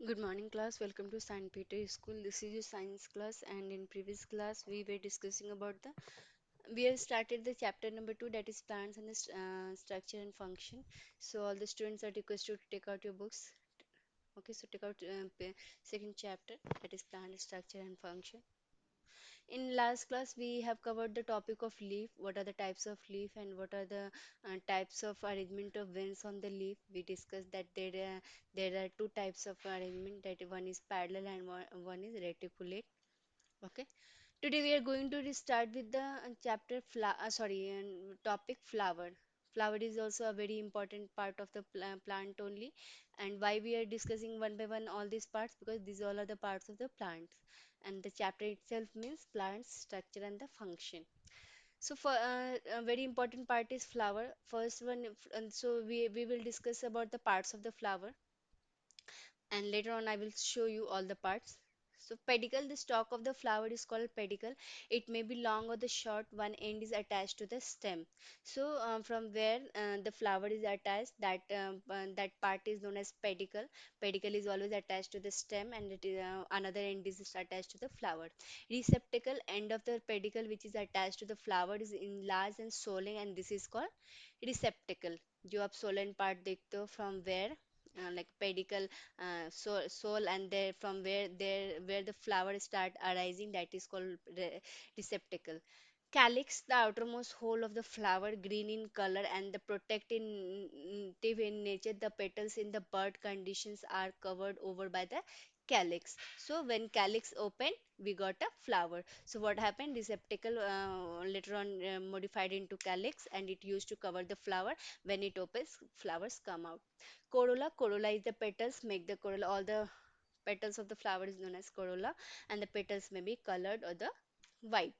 Good morning, class. Welcome to St. Peter School. This is your science class, and in previous class we were discussing about the we have started the chapter number two, that is plants and the structure and function. So all the students are requested to take out your books. Okay, so take out second chapter, that is plant structure and function. In last class, we have covered the topic of leaf. What are the types of leaf and what are the types of arrangement of veins on the leaf? We discussed that there are two types of arrangement. That one is parallel and one is reticulate. Okay. Today we are going to restart with the topic flower. Flower is also a very important part of the plant only. And why we are discussing one by one all these parts? Because these all are the parts of the plant. And the chapter itself means plant structure and the function. So for a very important part is flower. First one, and so we will discuss about the parts of the flower, and later on I will show you all the parts. So pedicle, the stalk of the flower is called pedicle. It may be long or the short, one end is attached to the stem. So from where the flower is attached, that part is known as pedicle. Pedicle is always attached to the stem, and it is, another end is attached to the flower. Receptacle, end of the pedicle which is attached to the flower is enlarged and swollen, and this is called receptacle. जो आप swollen part देखते हो from where like pedicle, soul, and there from where the flower start arising, that is called receptacle. Calyx, the outermost hole of the flower, green in color and the protective in nature. The petals in the bud conditions are covered over by the calyx. So when calyx open, we got a flower. So what happened? Receptacle later on modified into calyx, and it used to cover the flower. When it opens, flowers come out. Corolla, corolla is the petals make the corolla. All the petals of the flower is known as corolla, and the petals may be colored or the white.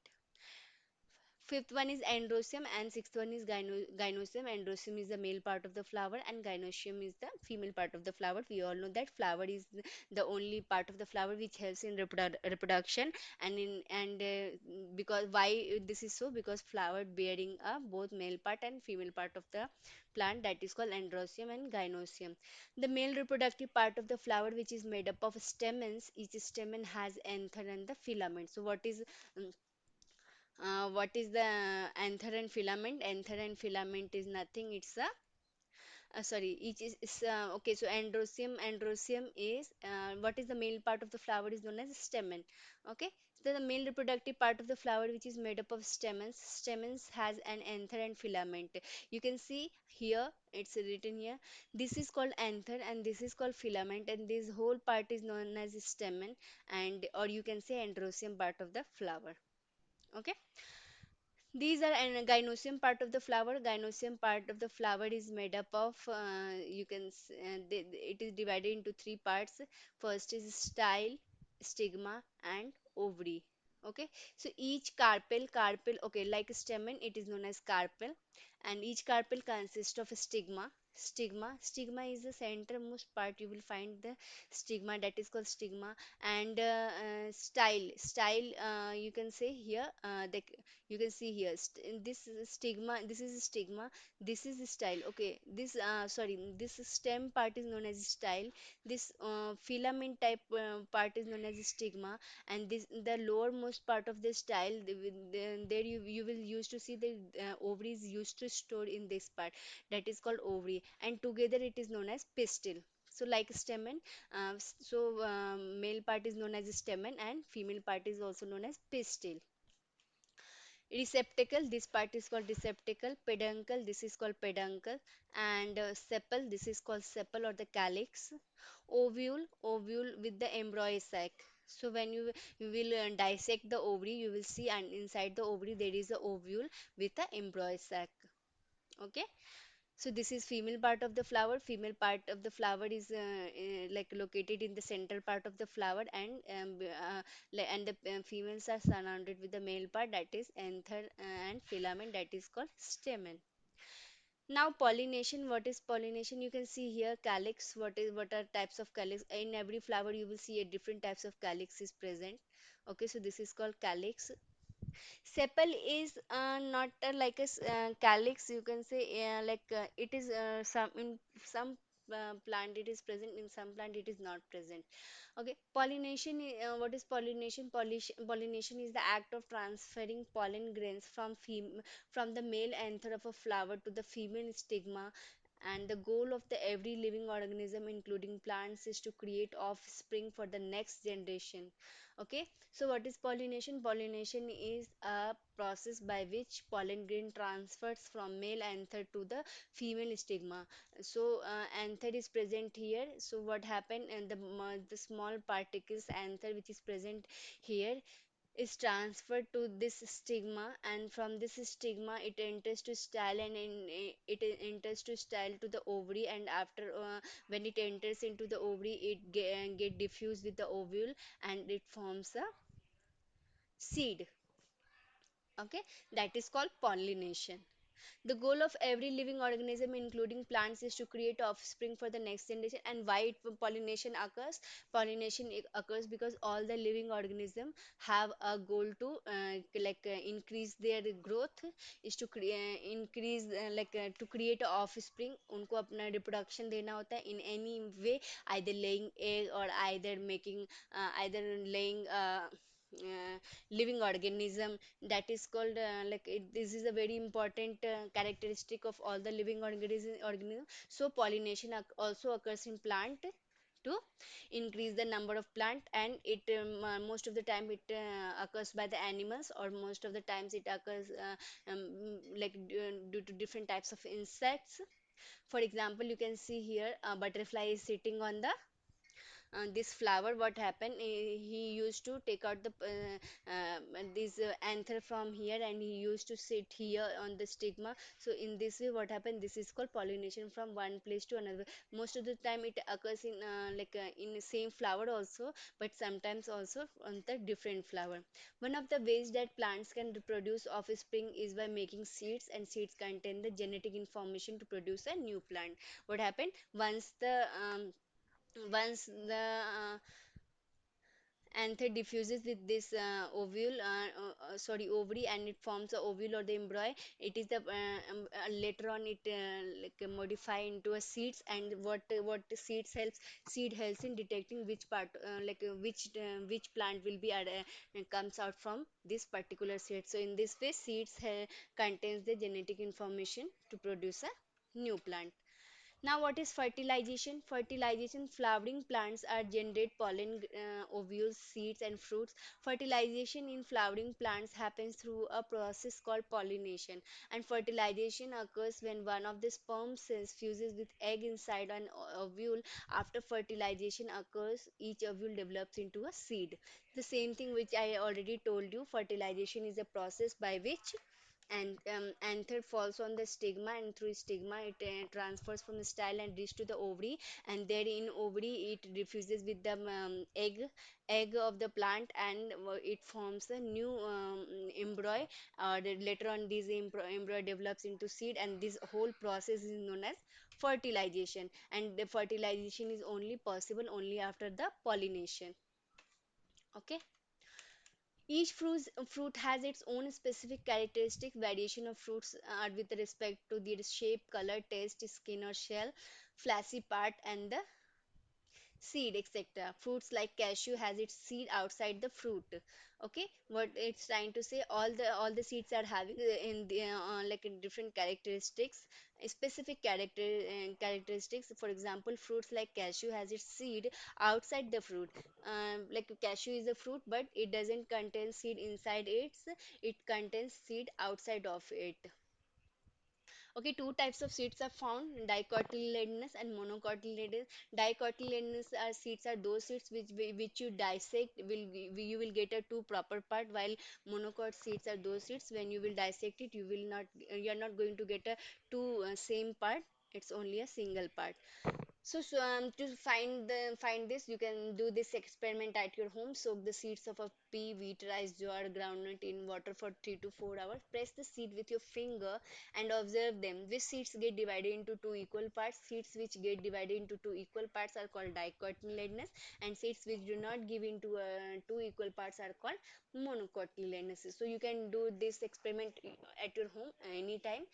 Fifth one is androecium, and sixth one is gynosium. Androecium is the male part of the flower and gynosium is the female part of the flower. We all know that flower is the only part of the flower which helps in reproduction, and because why this is so, because flower bearing a both male part and female part of the plant, that is called androecium and gynosium. The male reproductive part of the flower, which is made up of stamens. Each stamen has anther and the filament. So um, what is the anther and filament? Anther and filament is nothing. It's a sorry. Each is okay. So androecium is what is the male part of the flower is known as stamen. Okay. So the male reproductive part of the flower, which is made up of stamens. Stamens has an anther and filament. You can see here. It's written here. This is called anther and this is called filament, and this whole part is known as stamen, and or you can say androecium part of the flower. Okay. These are an gynosium part of the flower. Gynosium part of the flower is made up of it is divided into three parts. First is style, stigma, and ovary. Okay, so each carpel, okay, like a stamen, it is known as carpel, and each carpel consists of a stigma is the centermost part. You will find the stigma, that is called stigma. And style, you can say here, you can see here this is stigma, this is stigma, this is style. Okay, this sorry, this stem part is known as style. This filament type part is known as stigma, and this the lowermost part of the style, there you will used to see the ovary is used to store in this part, that is called ovary, and together it is known as pistil. So like stamen, male part is known as stamen and female part is also known as pistil. Receptacle, this part is called receptacle. Peduncle, this is called peduncle. And sepal, this is called sepal or the calyx. Ovule with the embryo sac. So when you will dissect the ovary, you will see, and inside the ovary there is a ovule with the embryo sac. Okay. So this is female part of the flower. Female part of the flower is like located in the central part of the flower, and the females are surrounded with the male part, that is anther and filament, that is called stamen. Now pollination. What is pollination? You can see here calyx. What are types of calyx? In every flower you will see a different types of calyx is present. Okay, so this is called calyx. Sepal is not like a calyx, you can say, it is some in some plant it is present, in some plant it is not present. Okay, pollination. What is pollination? Pollination is the act of transferring pollen grains from the male anther of a flower to the female stigma. And the goal of the every living organism, including plants, is to create offspring for the next generation. Okay, so what is pollination? Pollination is a process by which pollen grain transfers from male anther to the female stigma. So anther is present here. So what happened? And the small particles anther which is present here is transferred to this stigma, and from this stigma it enters to style, and it enters to style to the ovary, and after when it enters into the ovary it get diffused with the ovule, and it forms a seed. Okay, that is called pollination. The goal of every living organism, including plants, is to create offspring for the next generation. And why pollination occurs? Pollination occurs because all the living organism have a goal to increase their growth, is to increase to create a offspring. उनको अपना reproduction देना होता है in any way, either laying egg or either laying living organism, that is called this is a very important characteristic of all the living organism. So pollination also occurs in plant to increase the number of plant, and it most of the time it occurs by the animals, or most of the times it occurs due to different types of insects. For example, you can see here a butterfly is sitting on the this flower. What happened, he used to take out the this anther from here, and he used to sit here on the stigma. So in this way what happened, this is called pollination from one place to another. Most of the time it occurs in the same flower also, but sometimes also on the different flower. One of the ways that plants can reproduce offspring is by making seeds, and seeds contain the genetic information to produce a new plant. What happened, once the anther diffuses with this ovary, and it forms a ovule or the embryo. It is the later on it modify into a seeds. And what the seed helps in detecting which part which plant will be comes out from this particular seed. So in this way seeds contains the genetic information to produce a new plant. Now, what is fertilization? Fertilization, flowering plants are generate pollen, ovules, seeds, and fruits. Fertilization in flowering plants happens through a process called pollination. And fertilization occurs when one of the sperm cells fuses with egg inside an ovule. After fertilization occurs, each ovule develops into a seed. The same thing which I already told you, fertilization is a process by which and anther falls on the stigma, and through stigma it transfers from the style and reach to the ovary, and there in ovary it diffuses with the egg of the plant, and it forms a new embryo. Later on this embryo develops into seed, and this whole process is known as fertilization, and the fertilization is only possible only after the pollination. Okay, each fruit has its own specific characteristic. Variation of fruits are with respect to their shape, color, taste, skin or shell, fleshy part, and the seed, etc. Fruits like cashew has its seed outside the fruit. Okay, what it's trying to say, all the seeds are having in the in different characteristics, specific characteristics. For example, fruits like cashew has its seed outside the fruit. Like cashew is a fruit, but it doesn't contain seed inside it. It contains seed outside of it. Okay, two types of seeds are found, dicotyledonous and monocotyledonous. Dicotyledonous seeds are those seeds which you dissect, you will get a two proper part, while monocot seeds are those seeds when you will dissect it, you are not going to get a two same part, it's only a single part. So to find this, you can do this experiment at your home. Soak the seeds of a pea, wheat, rice, jowar, groundnut in water for 3 to 4 hours. Press the seed with your finger and observe them. Which seeds get divided into two equal parts? Seeds which get divided into two equal parts are called dicotyledonous, and seeds which do not give into two equal parts are called monocotyledonous. So you can do this experiment at your home anytime.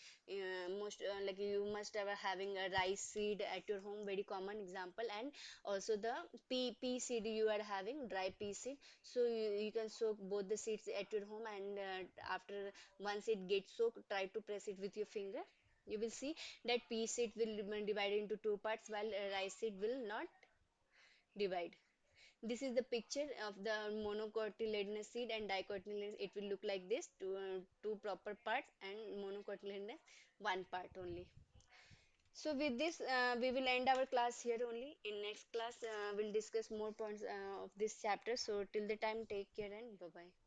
Most like you must have having a rice seed at your home, very common example. And also the pea seed you are having, dry pea seed. So you can soak both the seeds at your home, and after once it gets soaked, try to press it with your finger. You will see that pea seed will be divided into two parts, while rice seed will not divide. This is the picture of the monocotyledonous seed and dicotyledonous. It will look like this: two proper parts, and monocotyledonous one part only. So with this, we will end our class here only. In next class, we'll discuss more points of this chapter. So till the time, take care and bye bye.